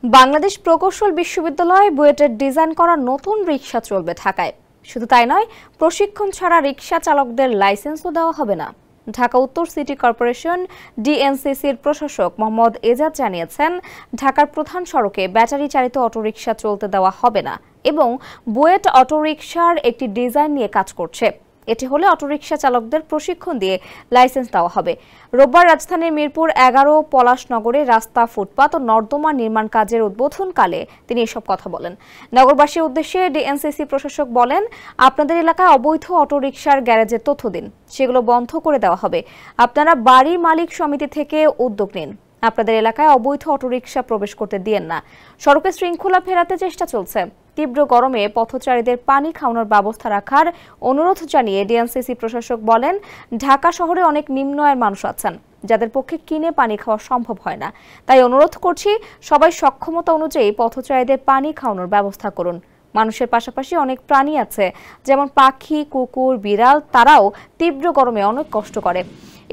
বাংলাদেশ প্রকৌশল বিশ্ববিদ্যালয়ে বুয়েটের ডিজাইন করা নতুন রিকশা চলবে ঢাকায়। শুধু তাই নয়, প্রশিক্ষণ ছাড়া রিকশা চালকদের লাইসেন্সও দেওয়া হবে না। ঢাকা উত্তর সিটি কর্পোরেশন ডিএনসিসির প্রশাসক মোহাম্মদ এজাজ জানিয়েছেন, ঢাকার প্রধান সড়কে ব্যাটারি চালিত অটোরিকশা চলতে দেওয়া হবে না এবং বুয়েট অটোরিকশার একটি ডিজাইন নিয়ে কাজ করছে। এটি হলে অটোরিকশা চালকদের প্রশিক্ষণ দিয়ে লাইসেন্স দেওয়া হবে। রোববার রাজধানীর মিরপুর 11 পলাশনগরে রাস্তা, ফুটপাত ও নর্দমা নির্মাণ কাজের উদ্বোধনকালে তিনি এসব কথা বলেন। নগরবাসীর উদ্দেশ্যে ডিএনসিসি প্রশাসক বলেন, আপনাদের এলাকায় অবৈধ অটোরিকশার গ্যারেজের তথ্য দিন, সেগুলো বন্ধ করে দেওয়া হবে। আপনারা বাড়ি মালিক সমিতি থেকে উদ্যোগ নিন, আপনাদের এলাকায় অবৈধ অটোরিকশা প্রবেশ করতে দিয়েন না। সড়কে শৃঙ্খলা ফেরাতে চেষ্টা চলছে। তীব্র গরমে পথচারীদের পানি খাওয়ানোর ব্যবস্থা রাখার অনুরোধ জানিয়ে ডিএনসিসি প্রশাসক বলেন, ঢাকা শহরে অনেক নিম্ন আয়ের মানুষ আছেন যাদের পক্ষে কিনে পানি খাওয়া সম্ভব হয় না। তাই অনুরোধ করছি, সবাই সক্ষমতা অনুযায়ী পথচারীদের পানি খাওয়ানোর ব্যবস্থা করুন। মানুষের পাশাপাশি অনেক প্রাণী আছে, যেমন পাখি, কুকুর, বিড়াল, তারাও তীব্র গরমে অনেক কষ্ট করে।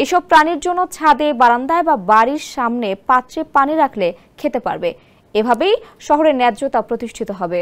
এসব প্রাণীর জন্য ছাদে, বারান্দায় বা বাড়ির সামনে পাত্রে পানি রাখলে খেতে পারবে। এভাবেই শহরের ন্যায্যতা প্রতিষ্ঠিত হবে।